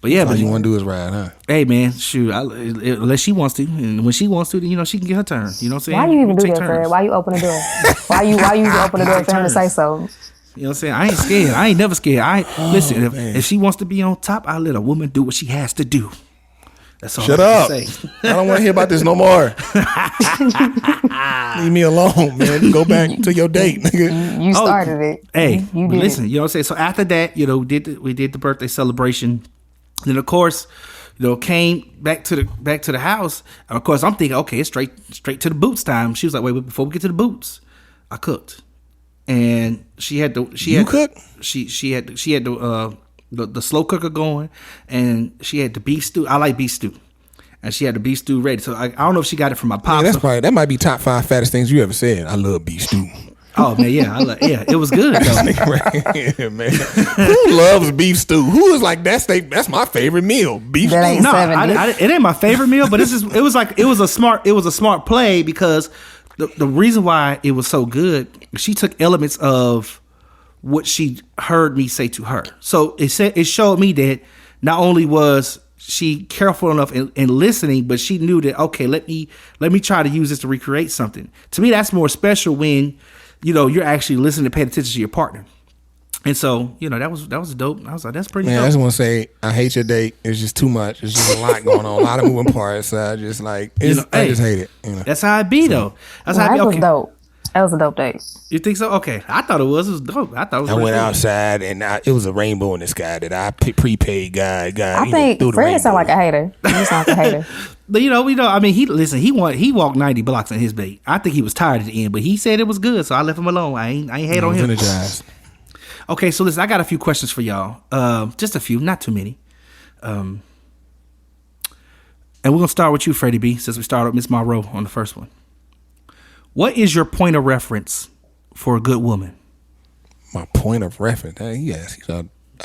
But yeah, all you want to do is ride, huh? Hey man, shoot. Unless she wants to, and when she wants to, then she can get her turn. You know what I'm saying? Why you even do that, Fred? Why you open the door? why you open the door for him to say so? You know what I'm saying? I ain't scared. I ain't never scared. Listen. If she wants to be on top, I let a woman do what she has to do. That's all. Shut up! I don't want to hear about this no more. Leave me alone, man. Go back to your date, nigga. You started it. Hey, you did listen. It. You know what I'm saying? So after that, we did the birthday celebration. Then of course, came back to the house. And of course, I'm thinking, okay, it's straight to the boots time. She was like, wait, before we get to the boots, I cooked, and she had the slow cooker going, and she had the beef stew. I like beef stew, and she had the beef stew ready. So I don't know if she got it from my pops. Yeah, that might be top 5 fattest things you ever said. I love beef stew. Oh man, yeah, it was good though. Yeah, man. Who loves beef stew? Who is like that's my favorite meal? Beef stew. No, it ain't my favorite meal, but it was a smart play because the reason why it was so good, she took elements of what she heard me say to her. So it showed me that not only was she careful enough in listening, but she knew that, okay, let me try to use this to recreate something. To me, that's more special when you're actually listening and paying attention to your partner. And so, that was dope. I was like, that's pretty dope. I just want to say, I hate your date. It's just too much. It's just a lot going on, a lot of moving parts. So I just I just hate it. That's how it be though. That's how it be. That was dope. That was a dope date. You think so? Okay. I thought it was dope. I went outside and it was a rainbow in the sky that I prepaid God. I think Fred sound like a hater. You sound like a hater. But we know. I mean, he walked 90 blocks on his date. I think he was tired at the end, but he said it was good, so I left him alone. I ain't hate on him. Energized. Okay, so listen, I got a few questions for y'all. Just a few, not too many. And we're gonna start with you, Freddie B, since we started with Miss Munroe on the first one. What is your point of reference for a good woman? My point of reference? Yes.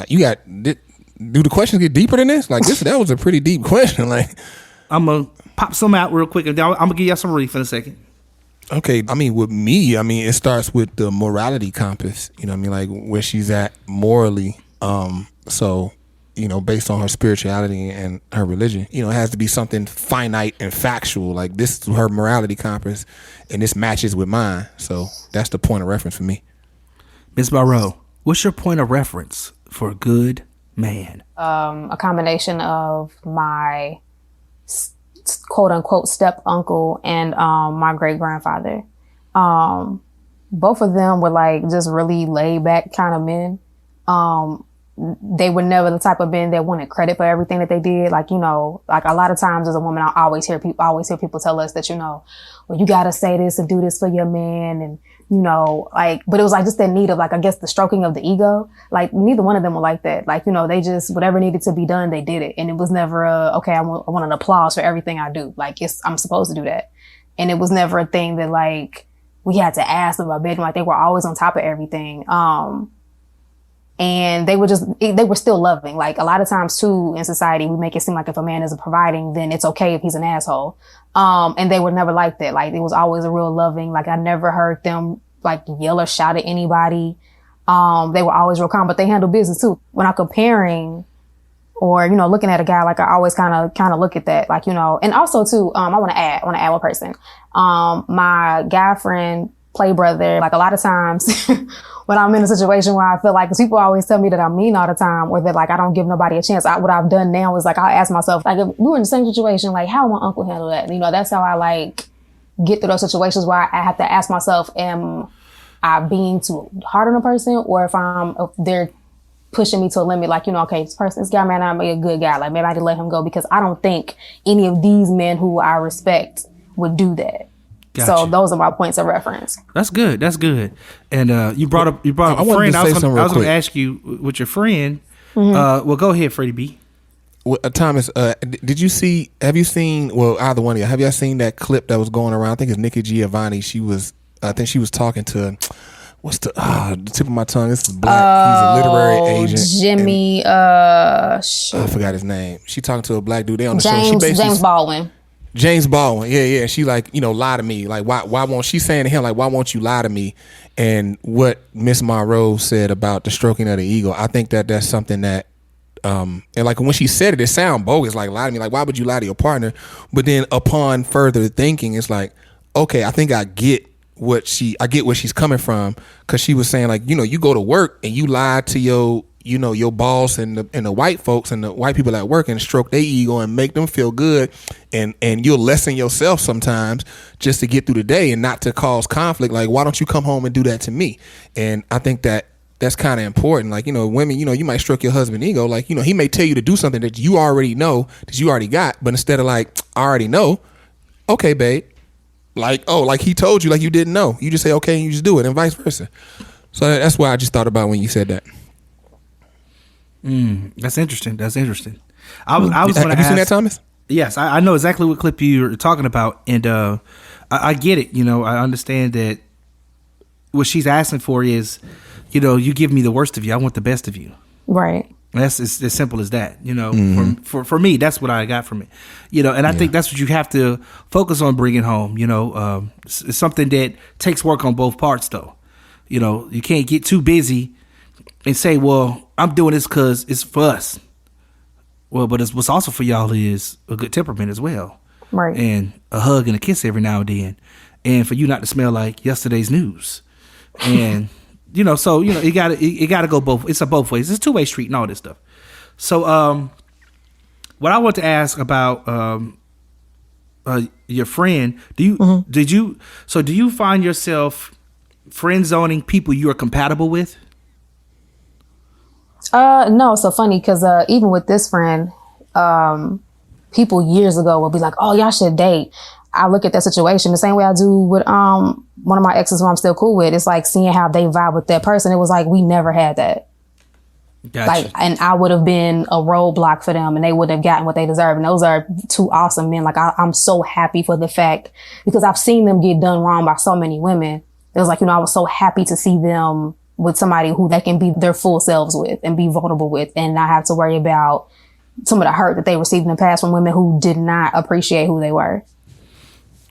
You got. Do the questions get deeper than this? Like this? That was a pretty deep question. Like, I'm gonna pop some out real quick, and then I'm gonna give y'all some relief in a second. Okay. I mean, with me, it starts with the morality compass. Like where she's at morally. So, based on her spirituality and her religion, it has to be something finite and factual. Like this is her morality compass, and this matches with mine. So that's the point of reference for me. Ms. Munroe, what's your point of reference for a good man? A combination of my quote unquote step uncle and my great grandfather. Both of them were just really laid back kind of men. They were never the type of men that wanted credit for everything that they did. Like a lot of times as a woman, I always hear people tell us that, well, you got to say this and do this for your man. And, but it was just that need of I guess the stroking of the ego. Neither one of them were like that. They just, whatever needed to be done, they did it. And it was never okay, I want an applause for everything I do. I'm supposed to do that. And it was never a thing that we had to ask them about begging. They were always on top of everything. And they were still loving. A lot of times too in society, we make it seem like if a man isn't providing, then it's okay if he's an asshole. And they were never like that. It was always a real loving. I never heard them yell or shout at anybody. They were always real calm, but they handle business too. When I'm comparing or, looking at a guy, I always kind of look at that, and also too, I want to add one person. My guy friend, play brother. Like a lot of times when I'm in a situation where I feel like, 'cause people always tell me that I'm mean all the time or that like I don't give nobody a chance. What I've done now is like I'll ask myself, like if we were in the same situation, like how would my uncle handle that? You know, that's how I like get through those situations where I have to ask myself, am I being too hard on a person, or if they're pushing me to a limit, like, you know, okay, this guy may not be a good guy. Like maybe I need to let him go because I don't think any of these men who I respect would do that. Gotcha. So those are my points of reference. That's good. That's good. And you brought up a friend. I was going to ask you with your friend. Well, go ahead, Freddie B. Well, Thomas, have you seen, well, either one of you, have y'all seen that clip that was going around? I think it's Nikki Giovanni. I think she was talking to, what's the tip of my tongue? This is black. He's a literary agent. Jimmy, I forgot his name. She talking to a black dude. They on the show. James Baldwin. James Baldwin. Yeah. She like, you know, lie to me. Like, why won't she saying to him, like, why won't you lie to me? And what Miss Munroe said about the stroking of the ego, I think that's something that, and like when she said it sound bogus, like lie to me. Like, why would you lie to your partner? But then upon further thinking, it's like, okay, I think I get where she's coming from, because she was saying like, you know, you go to work and you lie to your boss and the white folks and the white people at work and stroke their ego and make them feel good, and you'll lessen yourself sometimes just to get through the day and not to cause conflict. Like, why don't you come home and do that to me? And I think that's kind of important. Like, you know, women, you know, you might stroke your husband's ego. Like, you know, he may tell you to do something that you already know, that you already got, but instead of like, I already know, okay, babe. Like, oh, like he told you, like you didn't know. You just say okay and you just do it, and vice versa. So that's why I just thought about when you said that. That's interesting. I was going to ask. Have you seen that, Thomas? Yes, I know exactly what clip you're talking about, and I get it. You know, I understand that what she's asking for is, you know, you give me the worst of you, I want the best of you. Right. That's as simple as that, you know. For me, that's what I got from it, you know. And I think that's what you have to focus on bringing home. You know, it's something that takes work on both parts, though. You know, you can't get too busy and say, "Well, I'm doing this because it's for us." Well, but what's also for y'all is a good temperament as well, right? And a hug and a kiss every now and then, and for you not to smell like yesterday's news, and. You know, so you know, it gotta go both. It's a both ways. It's a two-way street and all this stuff. So, what I want to ask about your friend, do you find yourself friend zoning people you are compatible with? No. So funny because even with this friend, people years ago will be like, "Oh, y'all should date." I look at that situation the same way I do with one of my exes who I'm still cool with. It's like seeing how they vibe with that person. It was like we never had that. Gotcha. Like, and I would have been a roadblock for them, and they would have gotten what they deserve. And those are two awesome men. Like I'm so happy for the fact, because I've seen them get done wrong by so many women. It was like, you know, I was so happy to see them with somebody who they can be their full selves with and be vulnerable with, and not have to worry about some of the hurt that they received in the past from women who did not appreciate who they were.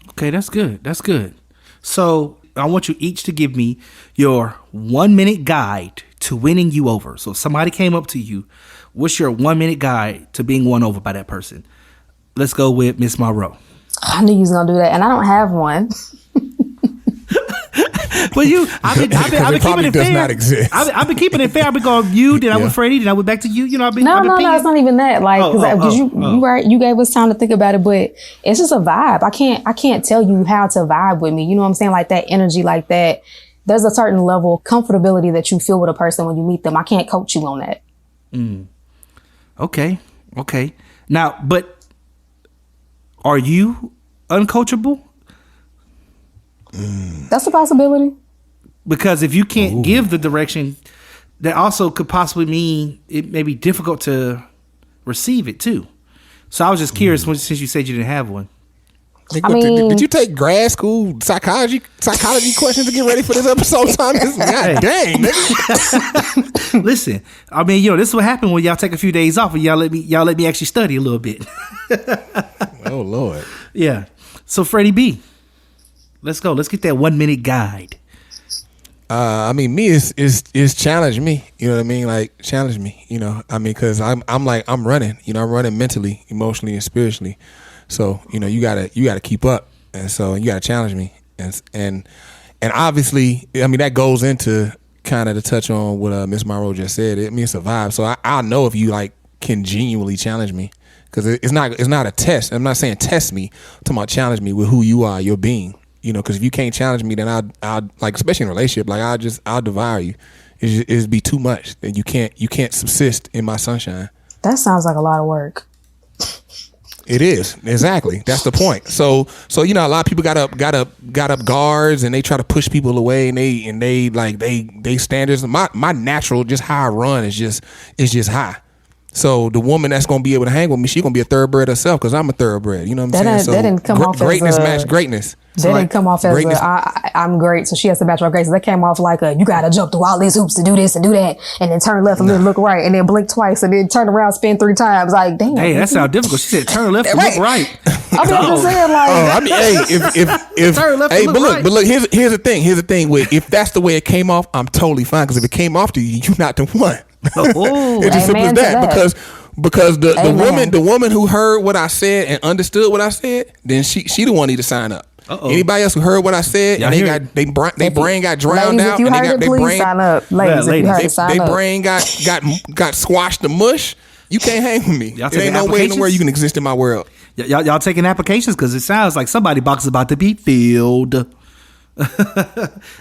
Okay, that's good. That's good. So I want you each to give me your 1-minute guide to winning you over. So if somebody came up to you, what's your 1-minute guide to being won over by that person? Let's go with Miss Munroe. I knew you was gonna do that, and I don't have one. But I've been keeping it fair. Not exist. I've been keeping it fair. I've been going you, then I went Freddie, then I went back to you. You know, No, it's not even that. Like, because you gave us time to think about it, but it's just a vibe. I can't tell you how to vibe with me. You know what I'm saying? Like that energy, like that. There's a certain level of comfortability that you feel with a person when you meet them. I can't coach you on that. Okay. Now, but are you uncoachable? That's a possibility. Because if you can't give the direction, that also could possibly mean it may be difficult to receive it too. So I was just curious, since you said you didn't have one. Did you take grad school psychology questions to get ready for this episode, Thomas? God dang, nigga. Listen, I mean, this is what happened when y'all take a few days off and y'all let me actually study a little bit. Oh Lord. Yeah. So Freddie B, let's go. Let's get that 1-minute guide. I mean, me is challenge me. You know what I mean? Like challenge me. You know, I mean, because I'm running. You know, I'm running mentally, emotionally, and spiritually. So you know, you gotta keep up, and so you gotta challenge me, and And obviously, I mean, that goes into kind of to touch on what Miss Munroe just said. I mean, it's a vibe. So I'll know if you like can genuinely challenge me, because it's not a test. I'm not saying test me. I'm talking about challenge me with who you are, your being. You know, because if you can't challenge me, then I'll like, especially in a relationship, like I'll devour you. It'd be too much. Then you can't subsist in my sunshine. That sounds like a lot of work. It is, exactly. That's the point. So you know, a lot of people got up guards, and they try to push people away, and they standards. My natural, just how I run is just high. So the woman that's gonna be able to hang with me, she gonna be a thoroughbred herself, because I'm a thoroughbred. You know what I'm saying? So that didn't come off greatness as match greatness. That didn't come off as I'm great, so she has to match my greatness. That came off like you gotta jump through all these hoops to do this and do that, and then turn left and then look right, and then blink twice, and then turn around, spin 3 times. Like, damn. Hey, that sounds difficult. She said turn left and look right. I mean, I'm just saying, like. I mean, hey, if turn left hey, and but look right. look, here's the thing. Here's the thing with, if that's the way it came off, I'm totally fine, because if it came off to you, you're not the one. It's as simple as that. Because the woman who heard what I said and understood what I said, then she the one need to sign up. Anybody else who heard what I said and they brain got drowned ladies, out, if you and heard they it, please sign up. Ladies, if you heard it, sign up. They brain got squashed to mush. You can't hang with me. There ain't no way in the world you can exist in my world. Y'all taking applications, because it sounds like somebody's box is about to be filled.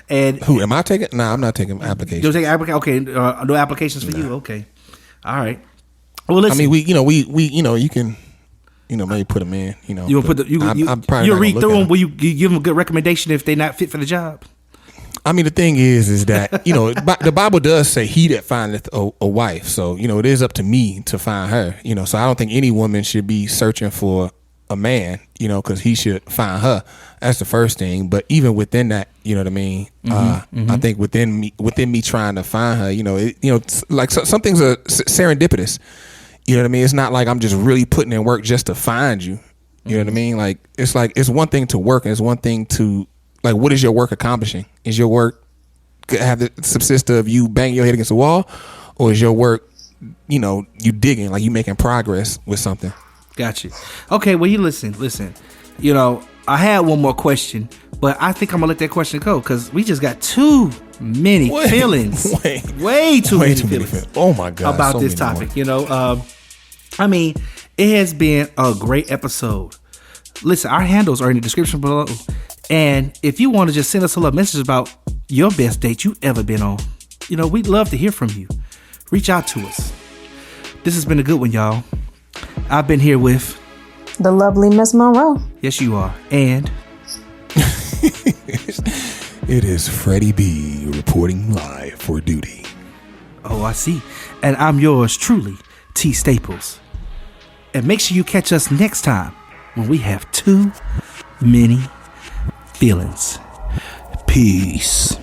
And who am I taking? No, I'm not taking applications. You'll take application? Okay, no applications for you. Okay, all right. Well, listen. I mean, we you can, maybe put them in. You put you read through them. Will you give them a good recommendation if they're not fit for the job? I mean, the thing is that the Bible does say, "He that findeth a wife." So it is up to me to find her. So I don't think any woman should be searching for a man. Because he should find her. That's the first thing. But even within that, you know what I mean. I think within me trying to find her, like some things are serendipitous. You know what I mean? It's not like I'm just really putting in work just to find you. You know what I mean? Like it's one thing to work, and it's one thing to, like, what is your work accomplishing? Is your work have to subsist of you banging your head against the wall, or is your work, you digging, like you making progress with something? Got you. Okay, well, you listen. I had one more question, but I think I'm gonna let that question go, because we just got too many feelings. Way too many feelings. Oh my God! About this topic, I mean, it has been a great episode. Listen, our handles are in the description below, and if you want to just send us a little message about your best date you ever been on, we'd love to hear from you. Reach out to us. This has been a good one, y'all. I've been here with the lovely Miss Munroe. Yes, you are. And it is Freddie B reporting live for duty. Oh, I see. And I'm yours truly, T Staples. And make sure you catch us next time when we have too many feelings. Peace.